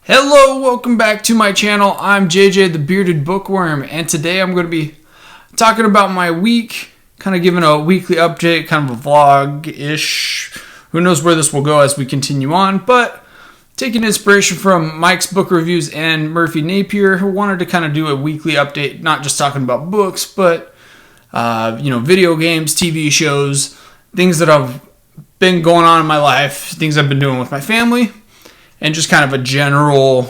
Hello, welcome back to my channel. I'm JJ the Bearded Bookworm, and today I'm going to be talking about my week, kind of giving a weekly update, kind of a vlog-ish. Who knows where this will go as we continue on, but taking inspiration from Mike's book reviews and Murphy Napier, who wanted to kind of do a weekly update, not just talking about books, but video games, TV shows, things that have been going on in my life, things I've been doing with my family. And just kind of a general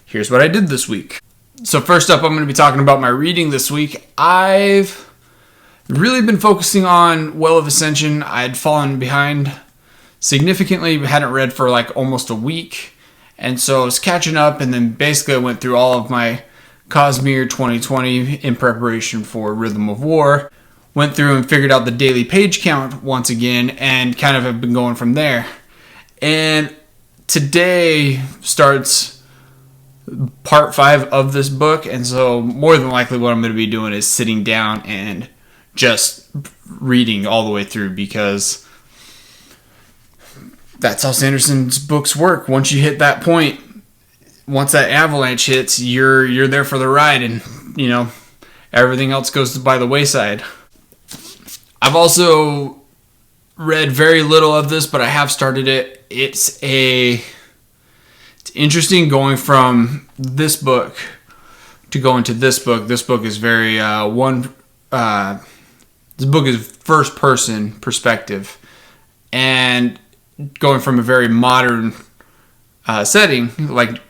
here's what I did this week. So first up, I'm going to be talking about my reading this week. I've really been focusing on Well of Ascension. I had fallen behind significantly, hadn't read for like almost a week. And so I was catching up, and then basically I went through all of my Cosmere 2020 in preparation for Rhythm of War. Went through and figured out the daily page count once again, and kind of have been going from there. And today starts part 5 of this book, and so more than likely what I'm going to be doing is sitting down and just reading all the way through, because that's how Sanderson's books work. Once you hit that point, once that avalanche hits, you're there for the ride, and everything else goes by the wayside. I've also read very little of this, but I have started it. It's interesting going from this book to go into this book. This book is very this book is first person perspective, and going from a very modern setting like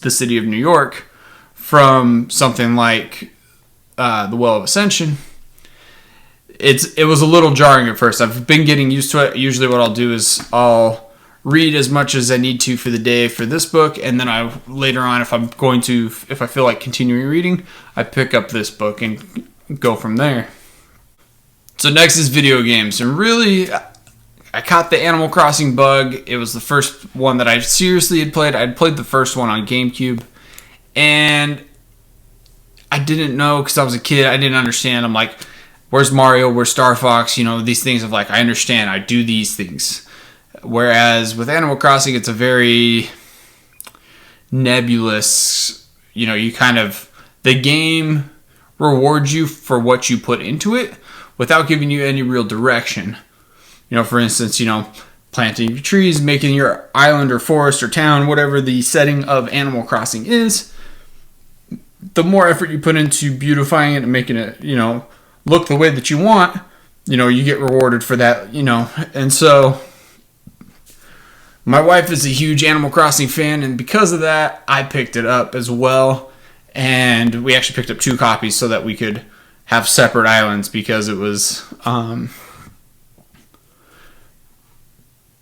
the city of New York, from something like the Well of Ascension. It was a little jarring at first. I've been getting used to it. Usually what I'll do is I'll read as much as I need to for the day for this book, and then later on, if I feel like continuing reading, I pick up this book and go from there. So next is video games, and really I caught the Animal Crossing bug. It was the first one that I seriously had played. I'd played the first one on GameCube, and I didn't know, because I was a kid, I didn't understand. I'm like, where's Mario? Where's Star Fox? These things of like, I understand. I do these things. Whereas with Animal Crossing, it's a very nebulous, the game rewards you for what you put into it without giving you any real direction. For instance, planting your trees, making your island or forest or town, whatever the setting of Animal Crossing is, the more effort you put into beautifying it and making it, look the way that you want, you get rewarded for that, And so my wife is a huge Animal Crossing fan, and because of that, I picked it up as well. And we actually picked up 2 copies so that we could have separate islands, because it was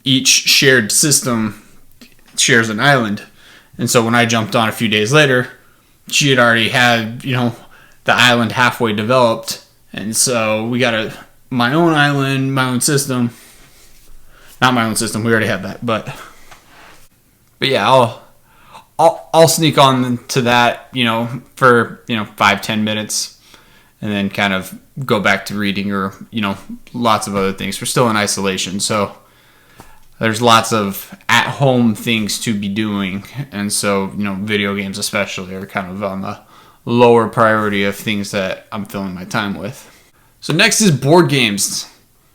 each shared system shares an island. And so when I jumped on a few days later, she had already had, the island halfway developed. And so we got my own island, my own system. Not my own system, we already have that. But yeah, I'll sneak on to that, for 5-10 minutes, and then kind of go back to reading, or lots of other things. We're still in isolation, so there's lots of at-home things to be doing, and so video games especially are kind of on the lower priority of things that I'm filling my time with. So next is board games.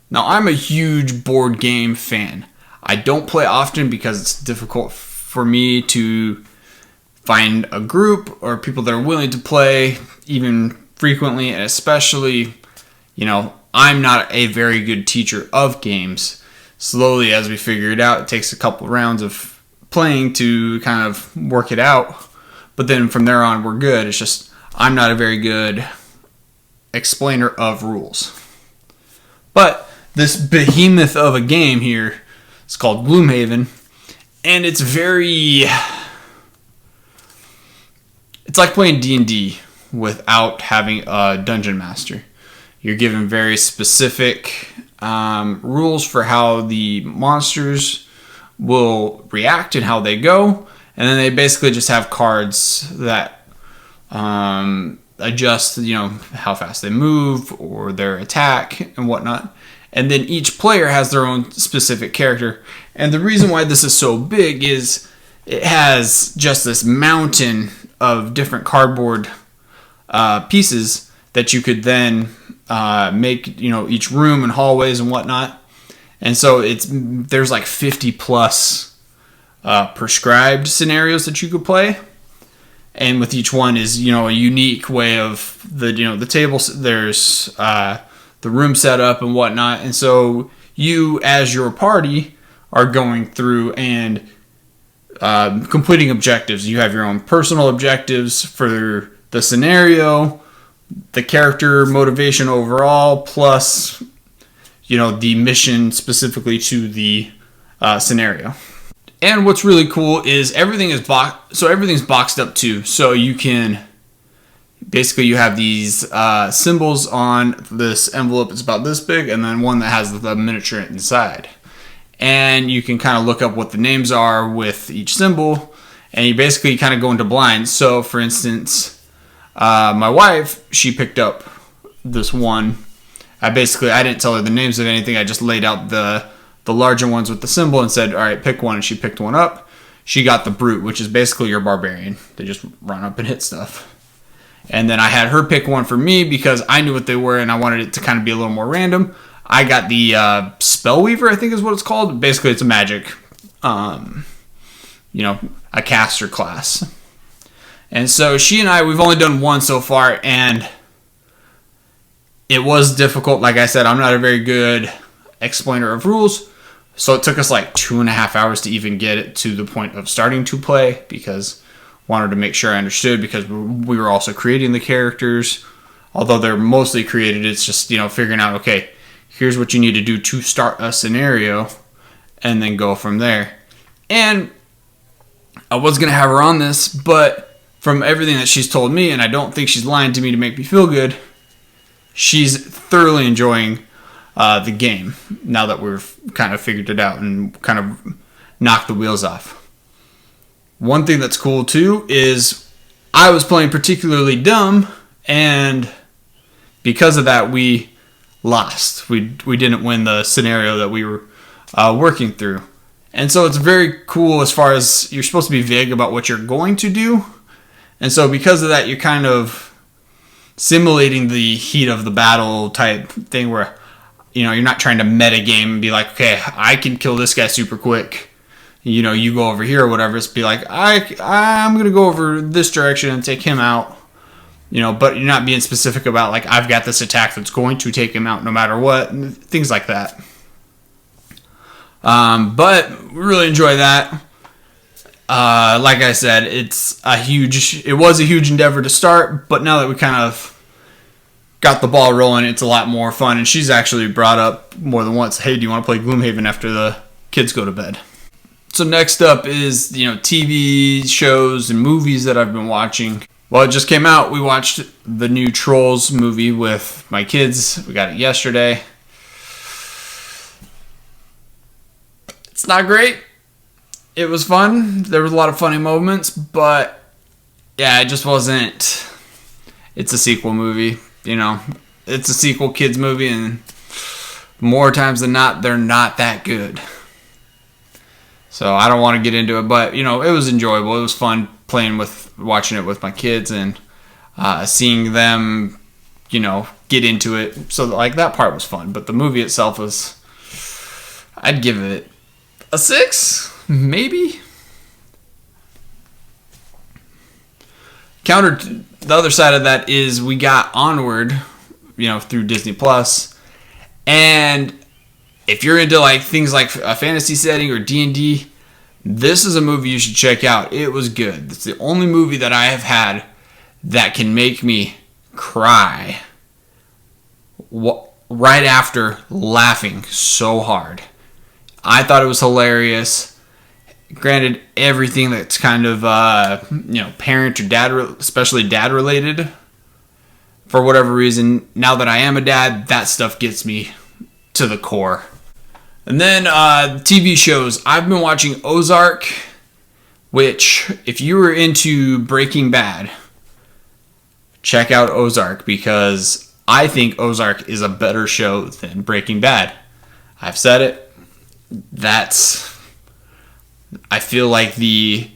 Now, I'm a huge board game fan. I don't play often because it's difficult for me to find a group or people that are willing to play even frequently, and especially, I'm not a very good teacher of games. Slowly, as we figure it out, it takes a couple rounds of playing to kind of work it out. But then from there on, we're good. It's just I'm not a very good explainer of rules. But this behemoth of a game here is called Gloomhaven, and it's like playing D&D without having a dungeon master. You're given very specific rules for how the monsters will react and how they go, and then they basically just have cards that adjust, how fast they move or their attack and whatnot. And then each player has their own specific character. And the reason why this is so big is it has just this mountain of different cardboard pieces that you could then make, each room and hallways and whatnot. And so there's like 50 plus prescribed scenarios that you could play. And with each one is, a unique way of the table. There's the room setup and whatnot. And so you, as your party, are going through and completing objectives. You have your own personal objectives for the scenario, the character motivation overall, plus, the mission specifically to the scenario. And what's really cool is everything's boxed up too. So you can basically, you have these symbols on this envelope. It's about this big, and then one that has the miniature inside. And you can kind of look up what the names are with each symbol, and you basically kind of go into blind. So for instance, my wife, she picked up this one. I didn't tell her the names of anything. I just laid out the larger ones with the symbol and said, all right, pick one. And she picked one up. She got the brute, which is basically your barbarian. They just run up and hit stuff. And then I had her pick one for me because I knew what they were and I wanted it to kind of be a little more random. I got the Spellweaver, I think is what it's called. Basically, it's a magic, a caster class. And so she and I, we've only done one so far, and it was difficult. Like I said, I'm not a very good explainer of rules. So it took us like 2.5 hours to even get it to the point of starting to play, because I wanted to make sure I understood, because we were also creating the characters. Although they're mostly created, it's just, figuring out, okay, here's what you need to do to start a scenario, and then go from there. And I was going to have her on this, but from everything that she's told me, and I don't think she's lying to me to make me feel good, she's thoroughly enjoying the game now that we've kind of figured it out and kind of knocked the wheels off. One thing that's cool too is I was playing particularly dumb, and because of that we lost. We didn't win the scenario that we were working through. And so it's very cool as far as you're supposed to be vague about what you're going to do. And so because of that, you're kind of simulating the heat of the battle type thing where, you're not trying to meta game and be like, okay, I can kill this guy super quick. You go over here or whatever. It's be like, I'm going to go over this direction and take him out. But you're not being specific about, like, I've got this attack that's going to take him out no matter what, and things like that. But we really enjoy that. Like I said, it was a huge endeavor to start, but now that we kind of got the ball rolling, it's a lot more fun. And she's actually brought up more than once, hey, do you want to play Gloomhaven after the kids go to bed? So next up is, TV shows and movies that I've been watching. Well, it just came out. We watched the new Trolls movie with my kids. We got it yesterday. It's not great. It was fun. There was a lot of funny moments, but yeah, it just wasn't. It's a sequel movie, It's a sequel kids movie, and more times than not, they're not that good. So I don't want to get into it, but it was enjoyable. It was fun watching it with my kids and seeing them, get into it. So that part was fun, but the movie itself was, I'd give it a 6, maybe. Counter to the other side of that is we got Onward, through Disney Plus, and if you're into things like a fantasy setting or D&D, this is a movie you should check out. It was good. It's the only movie that I have had that can make me cry right after laughing so hard. I thought it was hilarious. Granted, everything that's kind of parent or dad, especially dad related, for whatever reason, now that I am a dad, that stuff gets me to the core. And then TV shows. I've been watching Ozark, which, if you were into Breaking Bad, check out Ozark, because I think Ozark is a better show than Breaking Bad. I've said it. I feel like the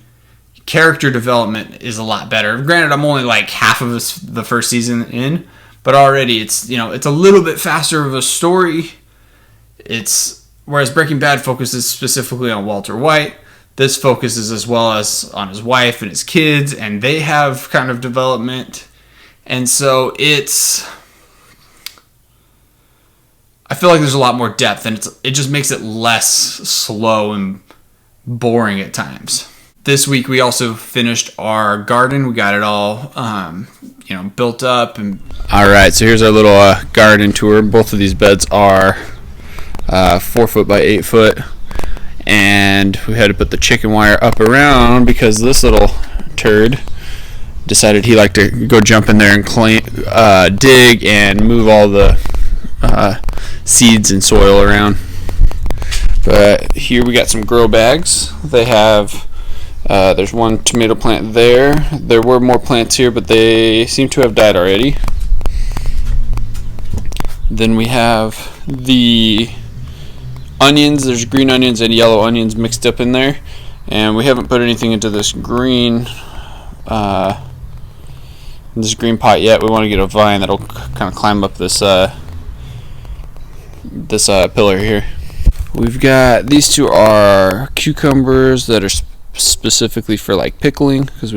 character development is a lot better. Granted, I'm only like half of the first season in, but already it's a little bit faster of a story. Whereas Breaking Bad focuses specifically on Walter White, this focuses as well as on his wife and his kids, and they have kind of development. And so I feel like there's a lot more depth, and it just makes it less slow and boring at times. This week we also finished our garden. We got it all, built up. All right, so here's our little garden tour. Both of these beds are 4 foot by 8 foot, and we had to put the chicken wire up around because this little turd decided he liked to go jump in there and dig and move all the seeds and soil around. But here we got some grow bags. They have there's one tomato plant there. There were more plants here, but they seem to have died already. Then we have the onions. There's green onions and yellow onions mixed up in there, and we haven't put anything into this green pot yet. We want to get a vine that'll kind of climb up this pillar here. We've got these two are cucumbers that are specifically for like pickling, because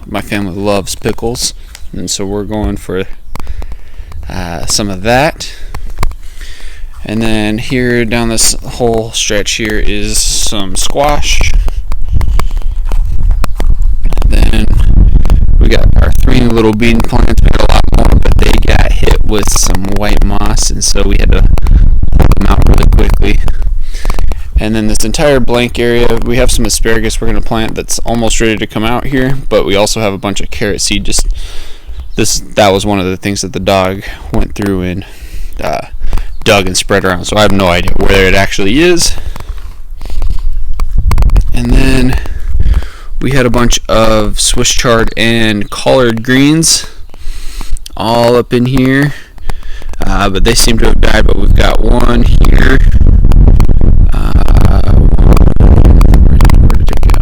my family loves pickles, and so we're going for some of that. And then here down this whole stretch here is some squash. Then we got our 3 little bean plants. We got a lot more, but they got hit with some white moss, and so we had to pull them out really quickly. And then this entire blank area, we have some asparagus we're going to plant that's almost ready to come out here, but we also have a bunch of carrot seed. That was one of the things that the dog went through and dug and spread around, so I have no idea where it actually is. And then we had a bunch of Swiss chard and collard greens all up in here, but they seem to have died. But we've got one here. Where did it go?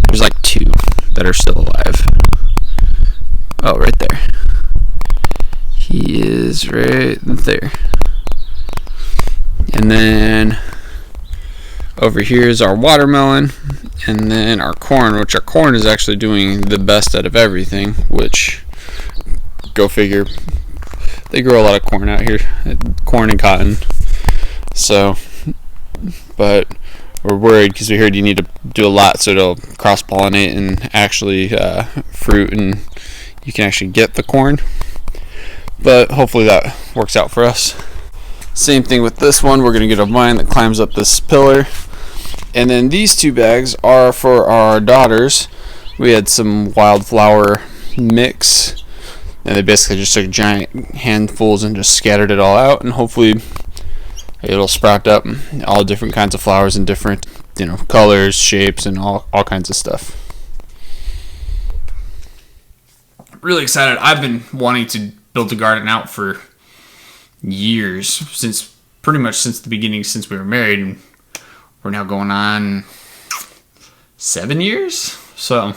There's like 2 that are still alive. Oh, right there. He is right there. And then over here is our watermelon, and then our corn, which our corn is actually doing the best out of everything, which, go figure, they grow a lot of corn out here, corn and cotton. So, but we're worried because we heard you need to do a lot so it'll cross-pollinate and actually fruit, and you can actually get the corn. But hopefully that works out for us. Same thing with this one. We're going to get a vine that climbs up this pillar. And then these 2 bags are for our daughters. We had some wildflower mix, and they basically just took giant handfuls and just scattered it all out, and hopefully it'll sprout up all different kinds of flowers in different, colors, shapes, and all kinds of stuff. Really excited. I've been wanting to build the garden out for years, pretty much since the beginning, since we were married, and we're now going on 7 years. So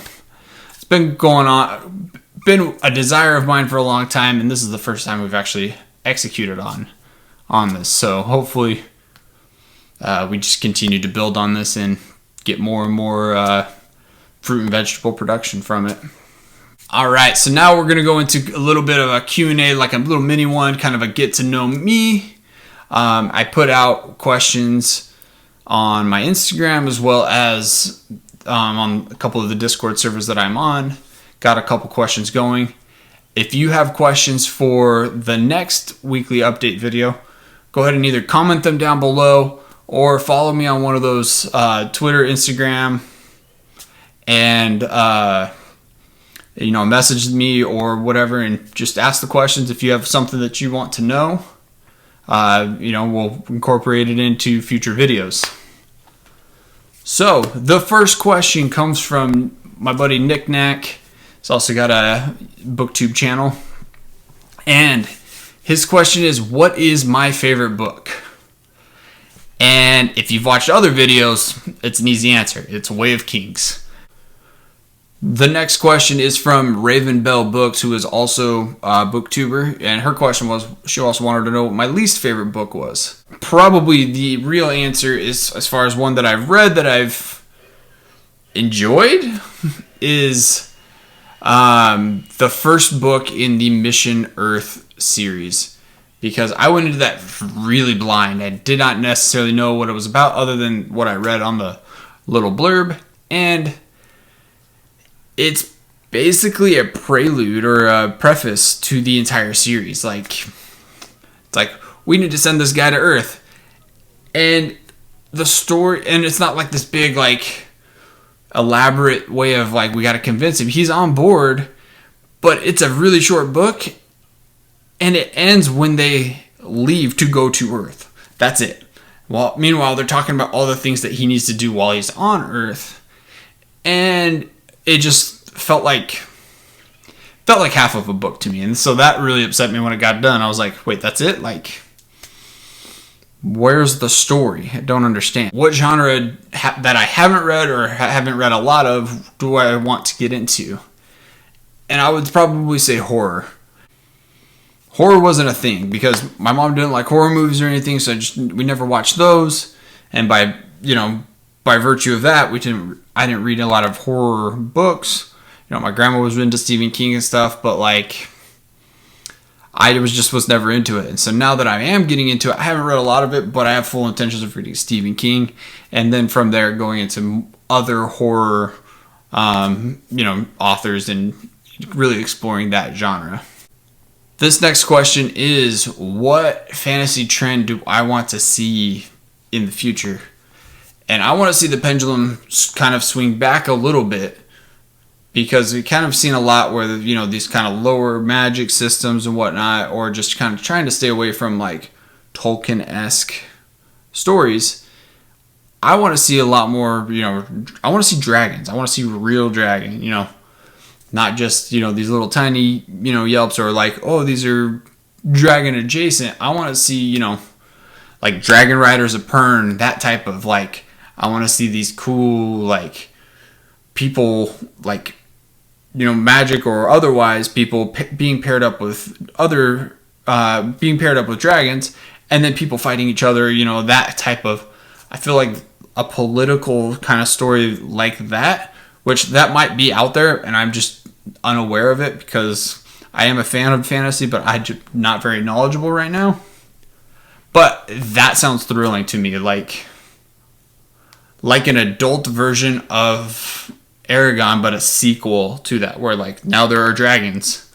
it's been a desire of mine for a long time, and this is the first time we've actually executed on this. So hopefully we just continue to build on this and get more and more fruit and vegetable production from it. All right, so now we're going to go into a little bit of a Q&A, like a little mini one, kind of a get to know me. I put out questions on my Instagram as well as on a couple of the Discord servers that I'm on. Got a couple questions going. If you have questions for the next weekly update video, go ahead and either comment them down below or follow me on one of those Twitter, Instagram, and message me or whatever, and just ask the questions. If you have something that you want to know, we'll incorporate it into future videos. So the first question comes from my buddy Nick Knack. He's also got a booktube channel, and his question is, what is my favorite book? And if you've watched other videos, it's an easy answer. It's Way of Kings. The next question is from Raven Bell Books, who is also a booktuber, and her question was, she also wanted to know what my least favorite book was. Probably the real answer is, as far as one that I've read that I've enjoyed, is the first book in the Mission Earth series, because I went into that really blind. I did not necessarily know what it was about other than what I read on the little blurb, and it's basically a prelude or a preface to the entire series. Like, it's like, we need to send this guy to Earth, and the story, and it's not like this big, like, elaborate way of, like, we got to convince him. He's on board, but it's a really short book, and it ends when they leave to go to Earth. That's it. Well, meanwhile, they're talking about all the things that he needs to do while he's on Earth, and it just felt like half of a book to me. And so that really upset me when it got done. I was like, wait, that's it? Like, where's the story? I don't understand. What genre that I haven't read or haven't read a lot of do I want to get into? And I would probably say horror. Horror wasn't a thing because my mom didn't like horror movies or anything, so we never watched those. And by virtue of that, I didn't read a lot of horror books. My grandma was into Stephen King and stuff, but like, I was never into it. And so now that I am getting into it, I haven't read a lot of it, but I have full intentions of reading Stephen King, and then from there going into other horror, authors and really exploring that genre. This next question is, what fantasy trend do I want to see in the future? And I want to see the pendulum kind of swing back a little bit, because we kind of seen a lot where, these kind of lower magic systems and whatnot, or just kind of trying to stay away from like Tolkien-esque stories. I want to see a lot more, I want to see dragons. I want to see real dragon, not just, these little tiny, yelps, or like, oh, these are dragon adjacent. I want to see, like Dragon Riders of Pern, that type of like, I want to see these cool, like, people, like, magic or otherwise, people being paired up with dragons, and then people fighting each other, that type of, I feel like a political kind of story like that, which that might be out there, and I'm just unaware of it because I am a fan of fantasy, but I'm just not very knowledgeable right now. But that sounds thrilling to me, like an adult version of Aragon, but a sequel to that, where like now there are dragons.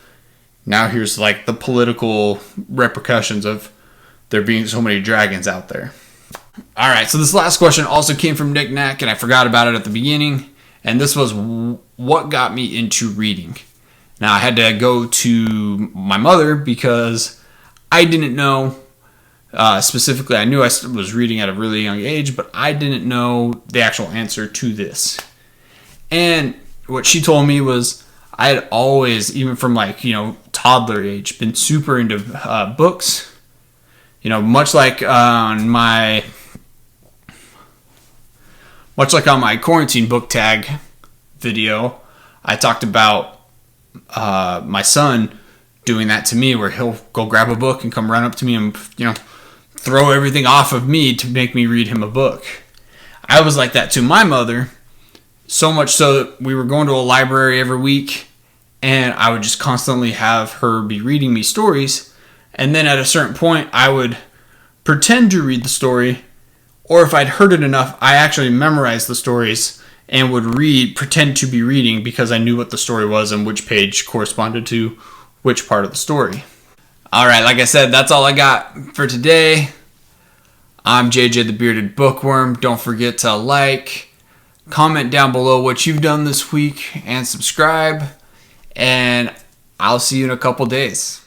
Now here's like the political repercussions of there being so many dragons out there. All right, so this last question also came from Nick Knack, and I forgot about it at the beginning. And this was, what got me into reading? Now I had to go to my mother because I didn't know. Specifically, I knew I was reading at a really young age, but I didn't know the actual answer to this. And what she told me was, I had always, even from like, toddler age, been super into books. Much like on my quarantine book tag video, I talked about my son doing that to me, where he'll go grab a book and come run up to me and, throw everything off of me to make me read him a book. I was like that to my mother, so much so that we were going to a library every week, and I would just constantly have her be reading me stories, and then at a certain point, I would pretend to read the story, or if I'd heard it enough, I actually memorized the stories and would pretend to be reading, because I knew what the story was and which page corresponded to which part of the story. All right, like I said, that's all I got for today. I'm JJ the Bearded Bookworm. Don't forget to like, comment down below what you've done this week, and subscribe. And I'll see you in a couple days.